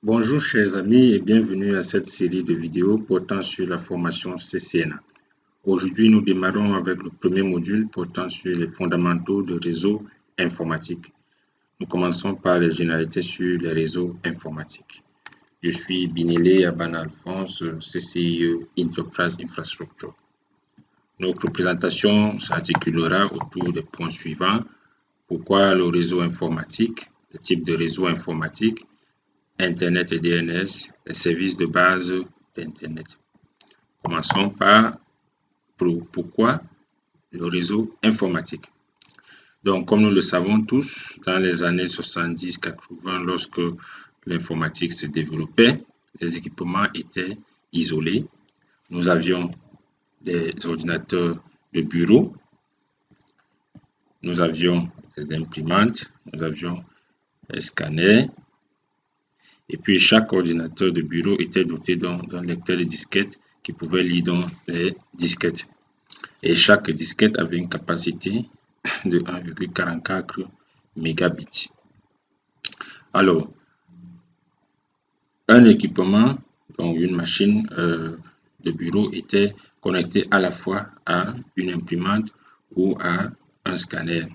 Bonjour chers amis et bienvenue à cette série de vidéos portant sur la formation CCNA. Aujourd'hui, nous démarrons avec le premier module portant sur les fondamentaux de réseaux informatiques. Nous commençons par les généralités sur les réseaux informatiques. Je suis Binele Abana Alphonse, CCIE Enterprise Infrastructure. Notre présentation s'articulera autour des points suivants. Pourquoi le réseau informatique, le type de réseau informatique, Internet et DNS, les services de base d'Internet. Commençons par pourquoi le réseau informatique. Donc, comme nous le savons tous, dans les années 70-80, lorsque l'informatique se développait, les équipements étaient isolés. Nous avions des ordinateurs de bureau, nous avions des imprimantes, nous avions des scanners, et puis chaque ordinateur de bureau était doté d'un lecteur de disquette qui pouvait lire dans les disquettes. Et chaque disquette avait une capacité de 1,44 mégabits. Alors, un équipement, donc une machine de bureau, était connecté à la fois à une imprimante ou à un scanner.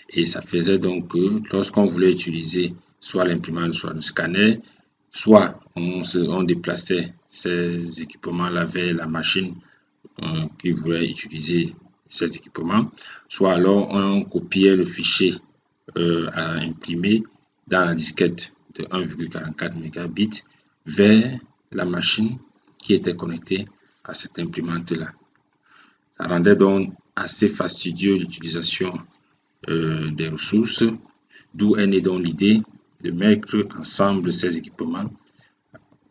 Et ça faisait donc que lorsqu'on voulait utiliser soit l'imprimante, soit le scanner, soit on déplaçait ces équipements-là vers la machine qui voulait utiliser ces équipements, soit alors on copiait le fichier à imprimer dans la disquette de 1,44 mégabits vers la machine qui était connectée à cette imprimante-là. Ça rendait donc assez fastidieux l'utilisation des ressources, d'où est née donc l'idée de mettre ensemble ces équipements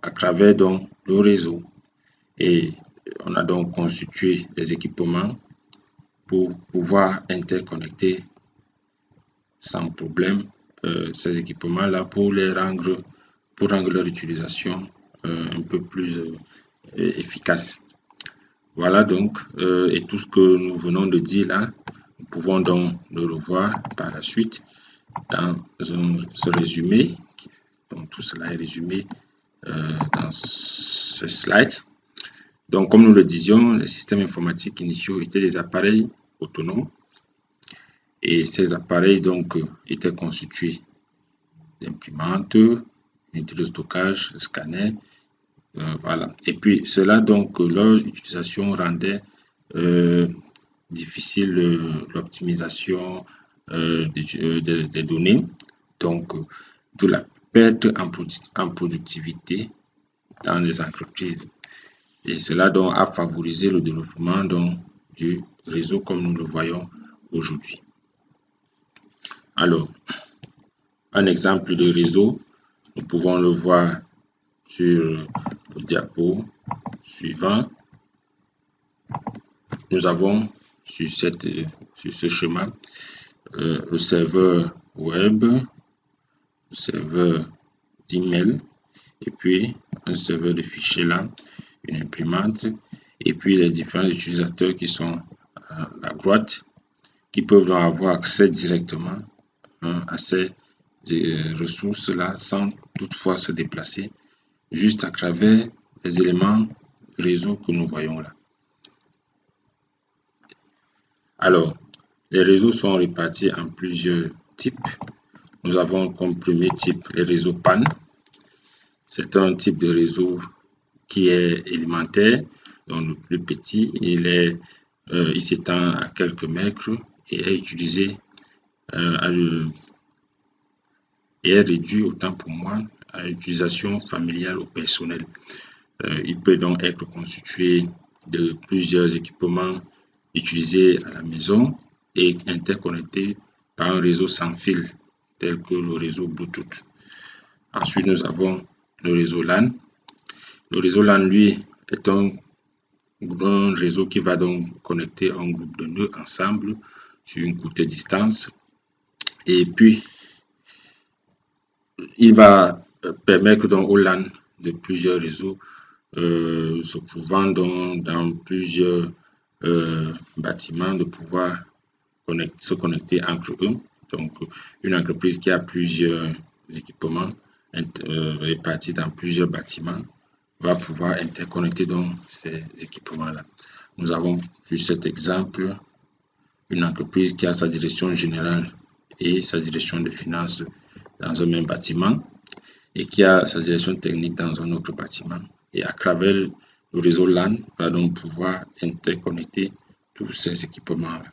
à travers donc le réseau. Et on a donc constitué des équipements pour pouvoir interconnecter sans problème ces équipements-là pour rendre leur utilisation un peu plus efficace. Voilà donc, et tout ce que nous venons de dire là, nous pouvons donc le revoir par la suite dans ce résumé. Donc tout cela est résumé dans ce slide. Donc comme nous le disions, les systèmes informatiques initiaux étaient des appareils autonomes et ces appareils donc étaient constitués d'imprimantes, unités de stockage, scanners, voilà. Et puis cela donc leur utilisation rendait difficile l'optimisation des données, donc de la perte en productivité dans les entreprises. Et cela donc a favorisé le développement donc, du réseau comme nous le voyons aujourd'hui. Alors, un exemple de réseau, nous pouvons le voir sur le diapo suivant. Nous avons sur ce schéma le serveur web, le serveur d'email, et puis un serveur de fichiers là, une imprimante, et puis les différents utilisateurs qui sont à la droite, qui peuvent donc avoir accès directement à ces ressources-là sans toutefois se déplacer, juste à travers les éléments réseau que nous voyons là. Alors, les réseaux sont répartis en plusieurs types. Nous avons comme premier type les réseaux PAN. C'est un type de réseau qui est élémentaire, donc le plus petit. Il s'étend à quelques mètres et est utilisé et est réduit autant pour moi à l'utilisation familiale ou personnelle. Il peut donc être constitué de plusieurs équipements utilisés à la maison et interconnectés par un réseau sans fil tel que le réseau Bluetooth. Ensuite, nous avons le réseau LAN. Le réseau LAN, lui, est un réseau qui va donc connecter un groupe de nœuds ensemble sur une courte distance. Et puis, il va permettre donc au LAN de plusieurs réseaux se trouvant dans plusieurs bâtiments de pouvoir se connecter entre eux. Donc, une entreprise qui a plusieurs équipements répartis dans plusieurs bâtiments va pouvoir interconnecter donc ces équipements-là. Nous avons vu cet exemple, une entreprise qui a sa direction générale et sa direction de finances dans un même bâtiment et qui a sa direction technique dans un autre bâtiment. Et à travers le réseau LAN, va donc pouvoir interconnecter tous ces équipements-là.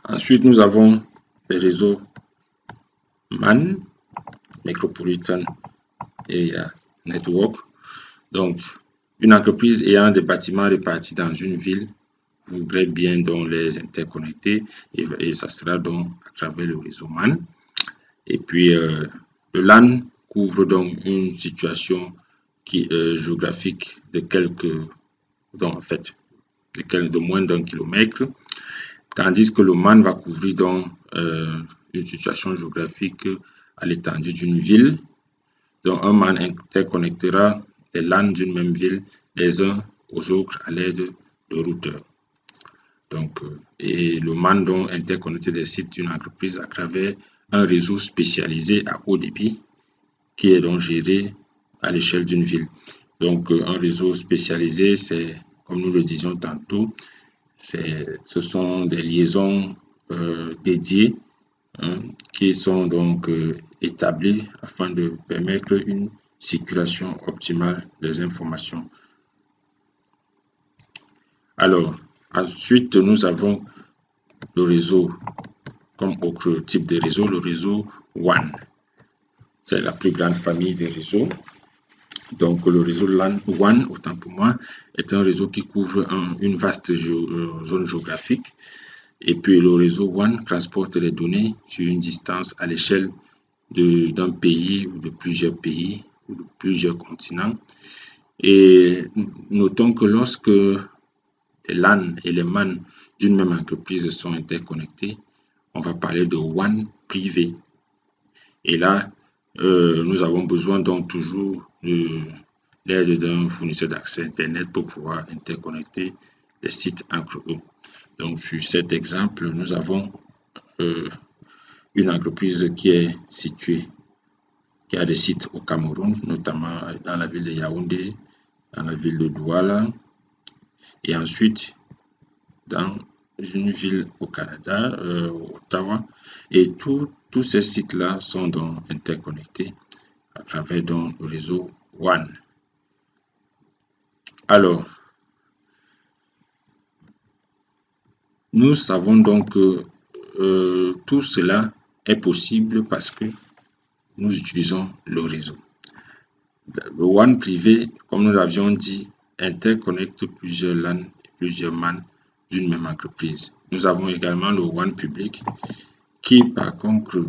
Ensuite, nous avons le réseau MAN, Metropolitan Area Network. Donc, une entreprise ayant des bâtiments répartis dans une ville voudrait bien donc les interconnecter et ça sera donc à travers le réseau MAN. Et puis, le LAN couvre donc une situation qui est géographique de de moins d'un kilomètre, tandis que le MAN va couvrir donc une situation géographique à l'étendue d'une ville. Donc, un MAN interconnectera les LAN d'une même ville les uns aux autres à l'aide de routeurs. Donc, et le MAN donc interconnecte des sites d'une entreprise à travers un réseau spécialisé à haut débit qui est donc géré à l'échelle d'une ville. Donc, un réseau spécialisé, c'est, comme nous le disions tantôt, ce sont des liaisons dédiées qui sont donc établies afin de permettre une circulation optimale des informations. Alors, ensuite, nous avons le réseau, comme autre type de réseau, le réseau WAN. C'est la plus grande famille des réseaux. Donc, le réseau WAN, autant pour moi, est un réseau qui couvre une vaste zone géographique. Et puis, le réseau WAN transporte les données sur une distance à l'échelle d'un pays ou de plusieurs pays ou de plusieurs continents. Et notons que lorsque les LAN et les MAN d'une même entreprise sont interconnectés, on va parler de WAN privé. Et là, nous avons besoin donc toujours de l'aide d'un fournisseur d'accès Internet pour pouvoir interconnecter les sites entre eux. Donc, sur cet exemple, nous avons une entreprise qui est située, qui a des sites au Cameroun, notamment dans la ville de Yaoundé, dans la ville de Douala, et ensuite dans une ville au Canada, Ottawa, et tous ces sites-là sont donc interconnectés à travers donc le réseau WAN. Alors, nous savons donc que tout cela est possible parce que nous utilisons le réseau. Le WAN privé, comme nous l'avions dit, interconnecte plusieurs LAN et plusieurs MAN d'une même entreprise. Nous avons également le WAN public qui, par contre,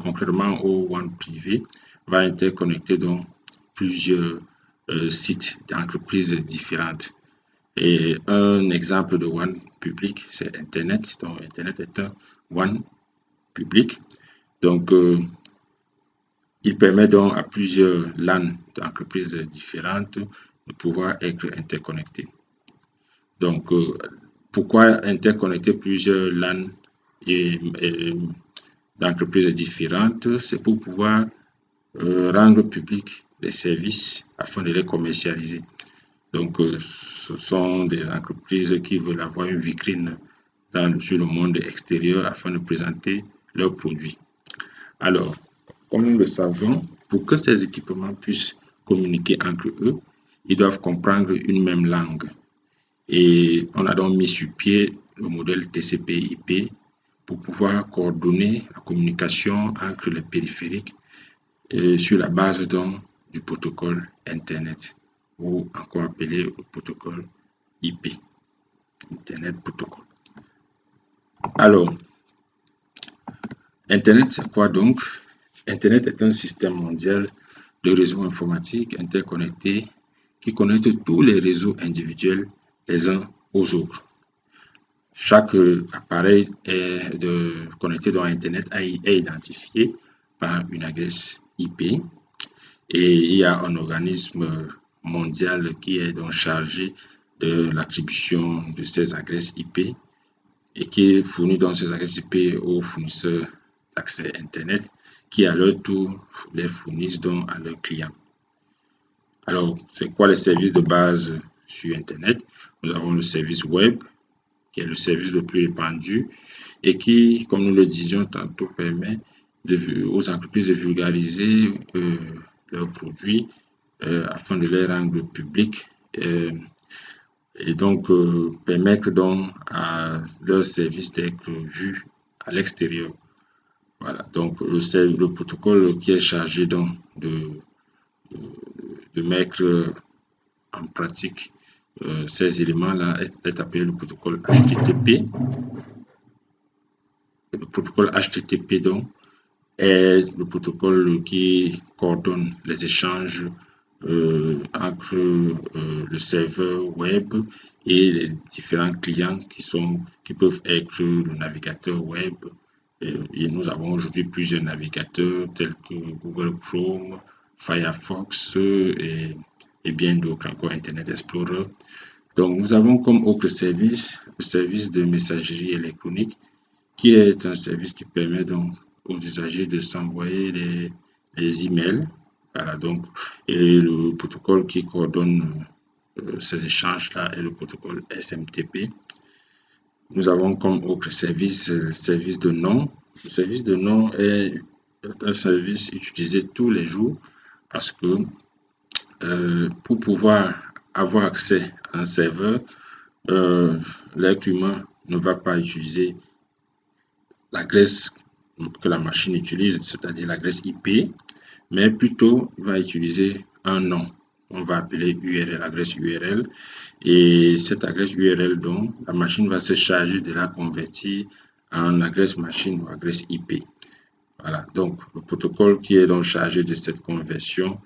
concrètement au WAN privé, va interconnecter donc plusieurs sites d'entreprises différentes. Et un exemple de WAN public, c'est Internet. Donc, Internet est un WAN public. Donc, il permet donc à plusieurs LAN d'entreprises différentes de pouvoir être interconnectés. Donc, pourquoi interconnecter plusieurs LAN d'entreprises différentes? C'est pour pouvoir rendre public les services afin de les commercialiser. Donc, ce sont des entreprises qui veulent avoir une vitrine sur le monde extérieur afin de présenter leurs produits. Alors, comme nous le savons, pour que ces équipements puissent communiquer entre eux, ils doivent comprendre une même langue. Et on a donc mis sur pied le modèle TCP/IP pour pouvoir coordonner la communication entre les périphériques sur la base donc du protocole Internet, ou encore appelé le protocole IP, Internet Protocol. Alors, Internet, c'est quoi donc? Internet est un système mondial de réseaux informatiques interconnectés qui connecte tous les réseaux individuels les uns aux autres. Chaque appareil connecté à Internet est identifié par une adresse IP et il y a un organisme mondial qui est donc chargé de l'attribution de ces adresses IP et qui fournit donc ces adresses IP aux fournisseurs d'accès Internet qui à leur tour les fournissent donc à leurs clients. Alors, c'est quoi les services de base sur Internet? Nous avons le service web, qui est le service le plus répandu et qui, comme nous le disions tantôt, permet aux entreprises de vulgariser leurs produits afin de les rendre publics et donc permettre donc à leurs services d'être vus à l'extérieur. Voilà, donc le protocole qui est chargé donc de mettre en pratique ces éléments-là est appelé le protocole HTTP. Le protocole HTTP donc est le protocole qui coordonne les échanges entre le serveur web et les différents clients qui peuvent être le navigateur web. Et nous avons aujourd'hui plusieurs navigateurs tels que Google Chrome, Firefox et bien d'autres encore, Internet Explorer. Donc nous avons comme autre service le service de messagerie électronique qui est un service qui permet donc aux usagers de s'envoyer les emails. Voilà, donc, et le protocole qui coordonne ces échanges-là est le protocole SMTP. Nous avons comme autre service le service de nom. Le service de nom est un service utilisé tous les jours parce que pour pouvoir avoir accès à un serveur, l'être humain ne va pas utiliser l'adresse que la machine utilise, c'est-à-dire l'adresse IP, mais plutôt il va utiliser un nom. On va appeler URL, adresse URL, et cette adresse URL, donc, la machine va se charger de la convertir en adresse machine ou adresse IP. Voilà, donc le protocole qui est donc chargé de cette conversion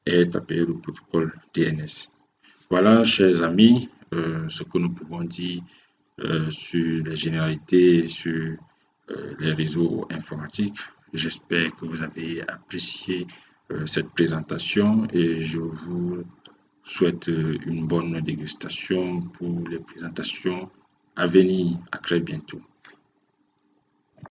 est appelé le protocole DNS. Voilà, chers amis, ce que nous pouvons dire sur les généralités, sur les réseaux informatiques. J'espère que vous avez apprécié cette présentation et je vous souhaite une bonne dégustation pour les présentations à venir. À très bientôt.